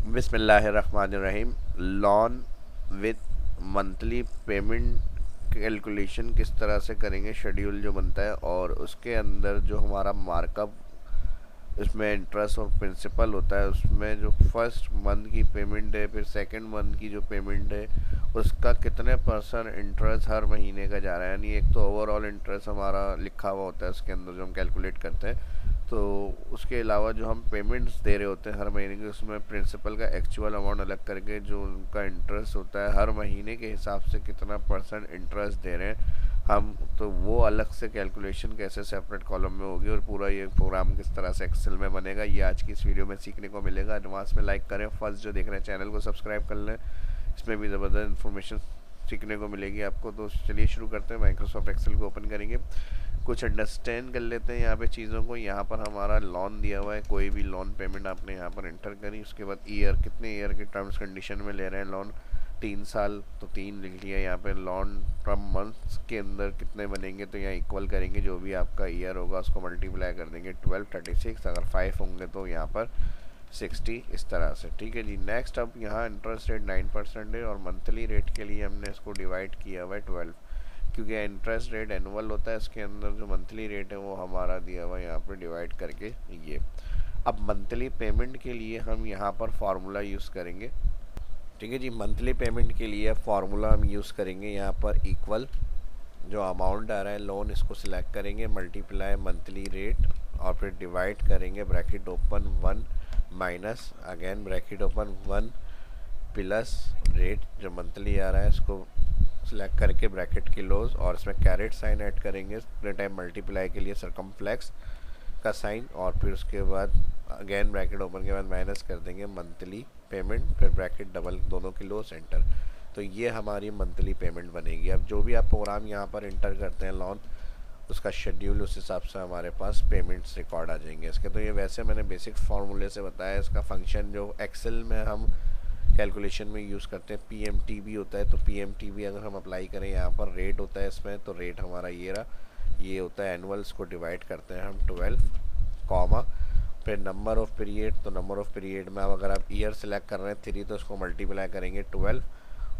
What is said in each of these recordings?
बिस्मिल्लाहिर्रहमानिर्रहीम। Lawn with monthly payment calculation किस तरह से करेंगे, शेड्यूल जो बनता है और उसके अंदर जो हमारा मार्कअप, इसमें इंटरेस्ट और प्रिंसिपल होता है। उसमें जो फर्स्ट मंथ की पेमेंट है, फिर सेकंड मंथ की जो पेमेंट है, उसका कितने परसेंट इंटरेस्ट हर महीने का जा रहा है। यानी एक तो ओवरऑल इंटरेस्ट हमारा लिखा हुआ होता है उसके अंदर जो हम कैलकुलेट करते हैं, तो उसके अलावा जो हम पेमेंट्स दे रहे होते हैं हर महीने के, उसमें प्रिंसिपल का एक्चुअल अमाउंट अलग करके जो उनका इंटरेस्ट होता है हर महीने के हिसाब से कितना परसेंट इंटरेस्ट दे रहे हैं हम, तो वो अलग से कैलकुलेशन कैसे सेपरेट कॉलम में होगी और पूरा ये प्रोग्राम किस तरह से एक्सेल में बनेगा, ये आज की इस वीडियो में सीखने को मिलेगा। एडवांस में लाइक करें, फर्स्ट जो देख रहे हैं चैनल को सब्सक्राइब कर लें, इसमें भी ज़बरदस्त इन्फॉर्मेशन सीखने को मिलेगी आपको। तो चलिए शुरू करते हैं। माइक्रोसॉफ्ट एक्सेल को ओपन करेंगे, कुछ अंडरस्टैंड कर लेते हैं यहाँ पे चीज़ों को। यहाँ पर हमारा लोन दिया हुआ है, कोई भी लोन पेमेंट आपने यहाँ पर एंटर करी। उसके बाद ईयर, कितने ईयर के टर्म्स कंडीशन में ले रहे हैं लोन, 3 साल तो 3 लिख लिया। यहाँ पे लोन टर्म मंथ्स के अंदर कितने बनेंगे, तो यहाँ इक्वल करेंगे, जो भी आपका ईयर होगा उसको मल्टीप्लाई कर देंगे 12, 36, अगर 5 होंगे तो यहाँ पर 60, इस तरह से। ठीक है जी। नेक्स्ट, अब यहाँ इंटरेस्ट रेट 9% है और मंथली रेट के लिए हमने इसको डिवाइड किया हुआ है 12, क्योंकि इंटरेस्ट रेट एनुअल होता है, इसके अंदर जो मंथली रेट है वो हमारा दिया हुआ है यहाँ पर डिवाइड करके ये। अब मंथली पेमेंट के लिए हम यहाँ पर फार्मूला यूज़ करेंगे। ठीक है जी। मंथली पेमेंट के लिए फार्मूला हम यूज़ करेंगे यहाँ पर इक्वल, जो अमाउंट आ रहा है लोन इसको सिलेक्ट करेंगे, मल्टीप्लाई मंथली रेट और फिर डिवाइड करेंगे, bracket open 1 minus again bracket open 1 plus rate जो मंथली आ रहा है इसको सिलेक्ट करके ब्रैकेट क्लोज, और इसमें कैरेट साइन ऐड करेंगे पूरे टाइम मल्टीप्लाई के लिए, सरकमफ्लेक्स का साइन, और फिर उसके बाद अगेन ब्रैकेट ओपन के बाद माइनस कर देंगे मंथली पेमेंट, फिर ब्रैकेट डबल दोनों क्लोज, एंटर। तो ये हमारी मंथली पेमेंट बनेगी। अब जो भी आप प्रोग्राम यहाँ पर इंटर करते हैं लोन, उसका शेड्यूल, उस हिसाब से हमारे पास पेमेंट्स रिकॉर्ड आ जाएंगे इसके। तो ये वैसे मैंने बेसिक फार्मूले से बताया। इसका फंक्शन जो एक्सेल में हम कैलकुलेशन में यूज़ करते हैं पीएमटीबी होता है, तो पीएमटीबी अगर हम अप्लाई करें यहाँ पर रेट होता है इसमें, तो रेट हमारा ये रहा, ये होता है एनुअल्स को डिवाइड करते हैं हम 12 कॉमा, फिर नंबर ऑफ़ पीरियड, तो नंबर ऑफ़ पीरियड में अब अगर आप ईयर सेलेक्ट कर रहे हैं 3 तो इसको मल्टीप्लाई करेंगे 12,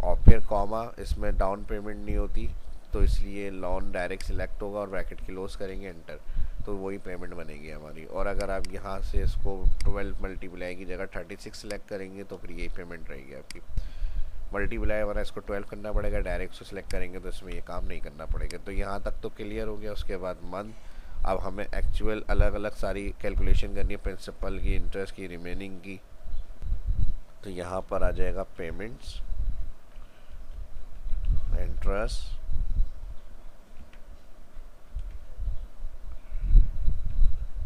और फिर कॉमा, इसमें डाउन पेमेंट नहीं होती तो इसलिए लोन डायरेक्ट सिलेक्ट होगा और ब्रैकेट क्लोज करेंगे, एंटर। तो वही पेमेंट बनेगी हमारी। और अगर आप यहाँ से इसको 12 मल्टीप्लाई की जगह 36 सेलेक्ट करेंगे तो फिर यही पेमेंट रहेगी आपकी। मल्टीप्लाई वरना इसको 12 करना पड़ेगा, डायरेक्ट से सिलेक्ट करेंगे तो इसमें ये काम नहीं करना पड़ेगा। तो यहाँ तक तो क्लियर हो गया। उसके बाद मंथ, अब हमें एक्चुअल अलग अलग सारी कैलकुलेशन करनी है, प्रिंसिपल की, इंटरेस्ट की, रिमेनिंग की। तो यहाँ पर आ जाएगा पेमेंट्स, इंटरेस्ट,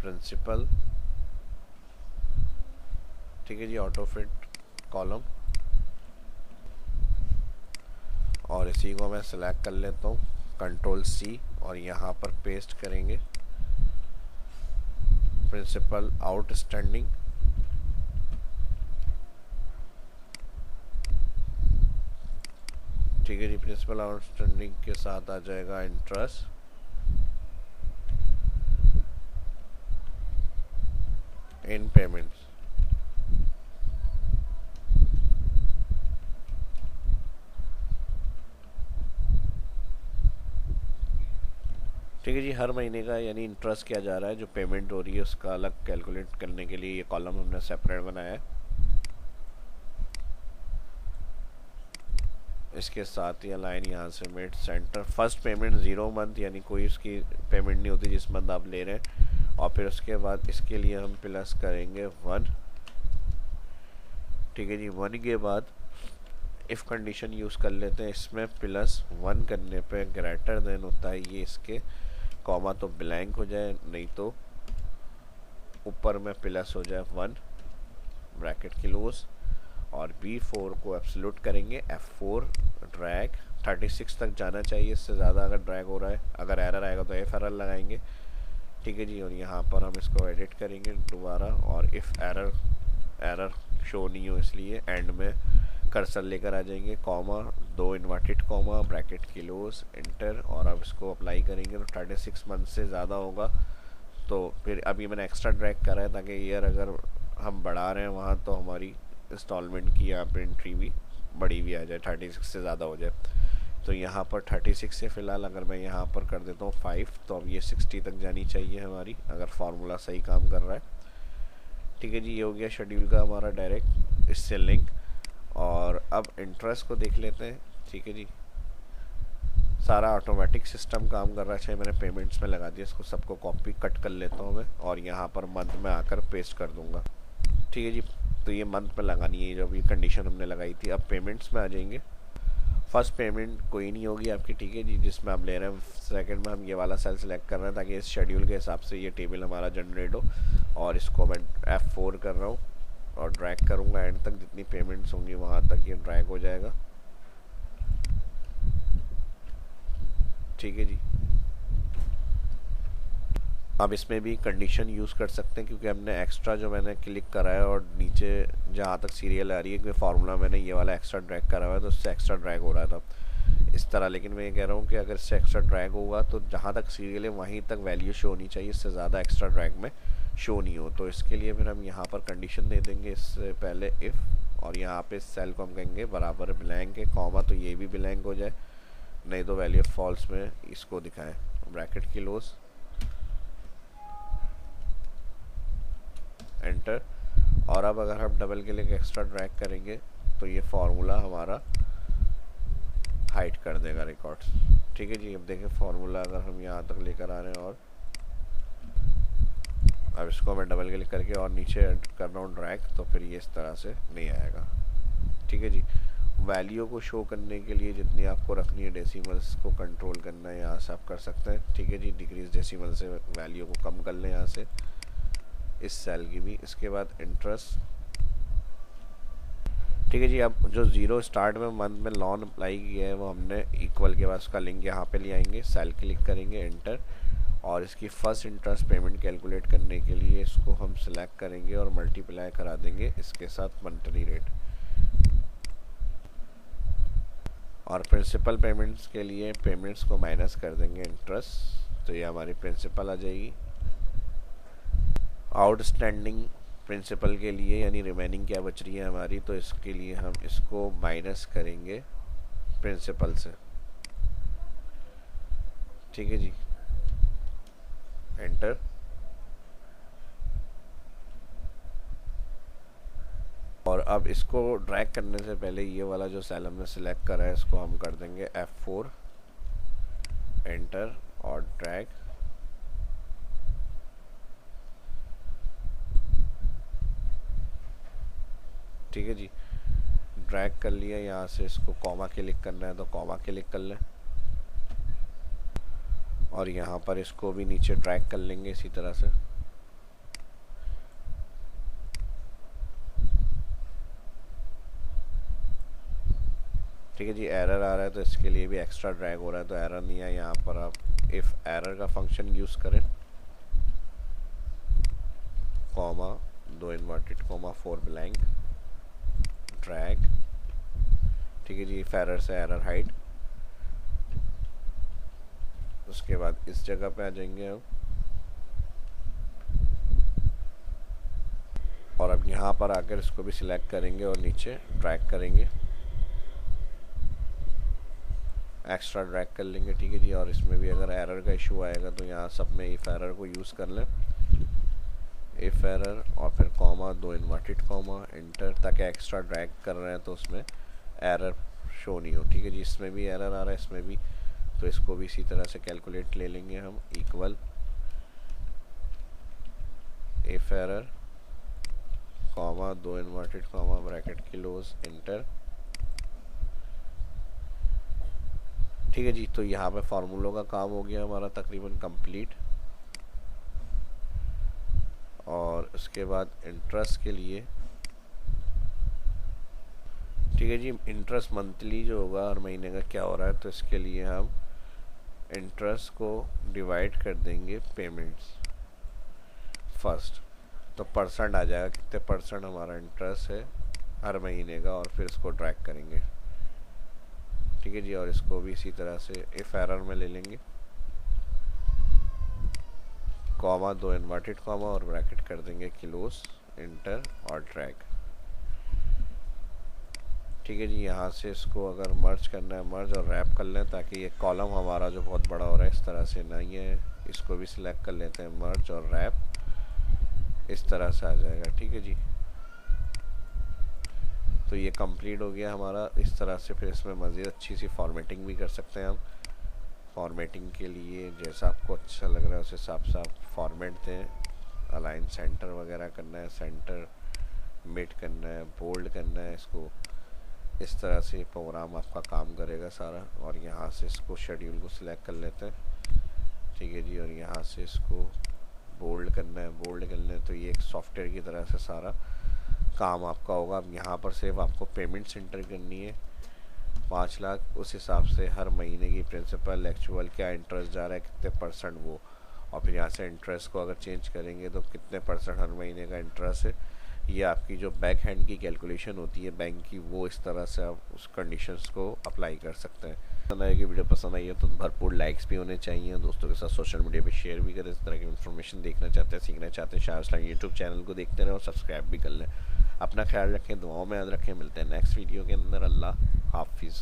प्रिंसिपल। ठीक है जी। ऑटो फिट कॉलम, और इसी को मैं सिलेक्ट कर लेता हूँ, कंट्रोल सी, और यहाँ पर पेस्ट करेंगे प्रिंसिपल आउटस्टैंडिंग। ठीक है जी। प्रिंसिपल आउटस्टैंडिंग के साथ आ जाएगा इंटरेस्ट, इन पेमेंट्स। ठीक है जी। हर महीने का यानी इंटरेस्ट किया जा रहा है, जो पेमेंट हो रही है उसका अलग कैलकुलेट करने के लिए ये कॉलम हमने सेपरेट बनाया है। इसके साथ ही अलाइन यहाँ से made centre, first payment 0 month, यानी कोई उसकी पेमेंट नहीं होती जिस मंथ आप ले रहे हैं। और फिर उसके बाद इसके लिए हम प्लस करेंगे 1। ठीक है जी। 1 के बाद इफ़ कंडीशन यूज़ कर लेते हैं, इसमें +1 करने पे ग्रेटर देन होता है ये इसके, कॉमा तो ब्लैंक हो जाए, नहीं तो ऊपर में प्लस हो जाए 1, ब्रैकेट क्लोज, और B4 को एब्सोल्यूट करेंगे, F4 ड्रैग 36 तक जाना चाहिए, इससे ज़्यादा अगर ड्रैग हो रहा है, अगर एरर आएगा तो एफ एरर लगाएंगे। ठीक है जी। और यहाँ पर हम इसको एडिट करेंगे दोबारा, और इफ़ एरर शो नहीं हो इसलिए एंड में कर्सर लेकर आ जाएंगे, comma, 2 inverted comma, bracket close, enter. और अब इसको अप्लाई करेंगे तो 36 मंथ से ज़्यादा होगा, तो फिर अभी मैंने एक्स्ट्रा ड्रैग करा है ताकि ईयर अगर हम बढ़ा रहे हैं वहाँ तो हमारी इंस्टॉलमेंट की यहाँ पे एंट्री भी बड़ी भी आ जाए, 36 से ज़्यादा हो जाए। तो यहाँ पर 36 से फ़िलहाल अगर मैं यहाँ पर कर देता हूँ 5, तो अब ये 60 तक जानी चाहिए हमारी, अगर फार्मूला सही काम कर रहा है। ठीक है जी, ये हो गया शेड्यूल का हमारा डायरेक्ट इससे लिंक। और अब इंटरेस्ट को देख लेते हैं। ठीक है जी, सारा ऑटोमेटिक सिस्टम काम कर रहा है। चाहे मैंने पेमेंट्स में लगा दिया, इसको सबको कॉपी कट कर लेता हूँ मैं और यहाँ पर मंथ में आकर पेस्ट कर दूँगा। ठीक है जी, तो ये मंथ में लगानी है जो भी कंडीशन हमने लगाई थी। अब पेमेंट्स में आ जाएंगे। फर्स्ट पेमेंट कोई नहीं होगी आपकी, ठीक है जी, जिसमें आप ले रहे हैं। सेकंड में हम ये वाला सेल सेलेक्ट कर रहे हैं ताकि इस शेड्यूल के हिसाब से ये टेबल हमारा जनरेट हो। और इसको मैं F4 कर रहा हूँ और ड्रैग करूँगा एंड तक, जितनी पेमेंट्स होंगी वहाँ तक ये ड्रैग हो जाएगा। ठीक है जी, अब इसमें भी कंडीशन यूज़ कर सकते हैं क्योंकि हमने एक्स्ट्रा जो मैंने क्लिक करा है और नीचे जहाँ तक सीरियल आ रही है, क्योंकि फार्मूला मैंने ये वाला एक्स्ट्रा ड्रैग करा हुआ है तो उससे एक्स्ट्रा ड्रैग हो रहा था इस तरह। लेकिन मैं ये कह रहा हूँ कि अगर इससे एक्स्ट्रा ड्रैग होगा तो जहाँ तक सीरियल है वहीं तक वैल्यू शो होनी चाहिए, इससे ज़्यादा एक्स्ट्रा ड्रैग में शो नहीं हो। तो इसके लिए फिर हम यहाँ पर कंडीशन दे देंगे इससे पहले इफ़, और यहाँ पे इस सेल को हम कहेंगे बराबर ब्लैंक है कॉमा, तो ये भी ब्लैंक हो जाए, नहीं तो वैल्यू फॉल्स में इसको दिखाएं। Bracket close, enter. और अब अगर हम डबल क्लिक एक्स्ट्रा ड्रैग करेंगे तो ये फार्मूला हमारा हाइड कर देगा रिकॉर्ड्स। ठीक है जी, अब देखें फार्मूला अगर हम यहाँ तक लेकर आ रहे हैं और अब इसको मैं डबल क्लिक करके और नीचे कर रहा हूँ ड्रैग, तो फिर ये इस तरह से नहीं आएगा। ठीक है जी, वैल्यू को शो करने के लिए जितनी आपको रखनी है डेसिमल्स को कंट्रोल करना है यहाँ से आप कर सकते हैं। ठीक है जी, डिक्रीज डेसिमल से वैल्यू को कम कर लें यहाँ से, इस सेल की भी। इसके बाद इंटरेस्ट। ठीक है जी, अब जो जीरो स्टार्ट में मंथ में लॉन अप्लाई किया है वो हमने इक्वल के बाद उसका लिंक यहाँ पे ले आएंगे, सेल क्लिक करेंगे, एंटर। और इसकी फर्स्ट इंटरेस्ट पेमेंट कैलकुलेट करने के लिए इसको हम सिलेक्ट करेंगे और मल्टीप्लाई करा देंगे इसके साथ मंथली रेट। और प्रिंसिपल पेमेंट्स के लिए पेमेंट्स को माइनस कर देंगे इंटरेस्ट, तो ये हमारी प्रिंसिपल आ जाएगी। आउटस्टैंडिंग प्रिंसिपल के लिए यानी रिमेनिंग क्या बच रही है हमारी, तो इसके लिए हम इसको माइनस करेंगे प्रिंसिपल से। ठीक है जी, एंटर। और अब इसको ड्रैग करने से पहले ये वाला जो सेल हमने सिलेक्ट करा है इसको हम कर देंगे F4, एंटर और ड्रैग। ठीक है जी, ड्रैग कर लिया। यहाँ से इसको कॉमा क्लिक करना है तो कॉमा क्लिक कर लें और यहाँ पर इसको भी नीचे ड्रैग कर लेंगे इसी तरह से। ठीक है जी, एरर आ रहा है तो इसके लिए भी एक्स्ट्रा ड्रैग हो रहा है, तो एरर नहीं है। यहाँ पर आप इफ़ एरर का फंक्शन यूज़ करें, comma 2 inverted comma 4 blank, drag. ठीक है जी, इफ एरर से एरर हाइड। उसके बाद इस जगह पे आ जाएंगे हम और अब यहाँ पर आकर इसको भी सिलेक्ट करेंगे और नीचे ड्रैग करेंगे, एक्स्ट्रा ड्रैग कर लेंगे। ठीक है जी, और इसमें भी अगर एरर का इशू आएगा तो यहाँ सब में इफ एरर को यूज़ कर लें, इफ एरर और फिर कॉमा 2 इन्वर्टेड कॉमा, एंटर, ताकि एक्स्ट्रा ड्रैग कर रहे हैं तो उसमें एरर शो नहीं हो। ठीक है जी, इसमें भी एरर आ रहा है, इसमें भी, तो इसको भी इसी तरह से कैलकुलेट ले लेंगे हम, equal if error comma 2 inverted comma bracket close, enter. ठीक है जी, तो यहाँ पे फार्मूलों का काम हो गया हमारा तकरीबन कंप्लीट। और उसके बाद इंटरेस्ट के लिए, ठीक है जी, इंटरेस्ट मंथली जो होगा हर महीने का क्या हो रहा है, तो इसके लिए हम इंटरेस्ट को डिवाइड कर देंगे पेमेंट्स फर्स्ट, तो परसेंट आ जाएगा कितने परसेंट हमारा इंटरेस्ट है हर महीने का, और फिर इसको ड्रैग करेंगे। ठीक है जी, और इसको भी इसी तरह से इफ एरर में ले लेंगे, कॉमा 2 इन्वर्टेड कॉमा और ब्रैकेट कर देंगे क्लोज, एंटर और ड्रैग। ठीक है जी। यहाँ से इसको अगर मर्ज करना है मर्ज और रैप कर लें, ताकि ये कॉलम हमारा जो बहुत बड़ा हो रहा है इस तरह से नहीं है। इसको भी सिलेक्ट कर लेते हैं, मर्ज और रैप, इस तरह से आ जाएगा। ठीक है जी, तो ये कंप्लीट हो गया हमारा। इस तरह से फिर इसमें मज़ीद अच्छी सी फॉर्मेटिंग भी कर सकते हैं हम। फॉर्मेटिंग के लिए जैसा आपको अच्छा लग रहा है उस हिसाब से आप फॉर्मेट दें। अलाइन सेंटर वगैरह करना है, सेंटर मिड करना है, बोल्ड करना है, इसको इस तरह से प्रोग्राम आपका काम करेगा सारा। और यहाँ से इसको शेड्यूल को सिलेक्ट कर लेते हैं। ठीक है जी, और यहाँ से इसको बोल्ड करना है, बोल्ड कर लें तो ये एक सॉफ्टवेयर की तरह से सारा काम आपका होगा। अब यहाँ पर सिर्फ आपको पेमेंट सेंटर करनी है 5 लाख, उस हिसाब से हर महीने की प्रिंसिपल एक्चुअल क्या इंटरेस्ट जा रहा है, कितने परसेंट वो, और फिर यहाँ से इंटरेस्ट को अगर चेंज करेंगे तो कितने परसेंट हर महीने का इंटरेस्ट है। ये आपकी जो बैक हैंड की कैलकुलेशन होती है बैंक की, वो इस तरह से आप उस कंडीशंस को अप्लाई कर सकते हैं। पसंद आएगी, वीडियो पसंद आई है तो भरपूर लाइक्स भी होने चाहिए, दोस्तों के साथ सोशल मीडिया पे शेयर भी करें। इस तरह की इन्फॉर्मेशन देखना चाहते हैं, सीखना चाहते हैं, शायद इस्लाम यूट्यूब चैनल को देखते रहें और सब्सक्राइब भी कर लें। अपना ख्याल रखें, दुआओं में याद रखें। मिलते हैं नेक्स्ट वीडियो के अंदर। अल्लाह हाफिज़।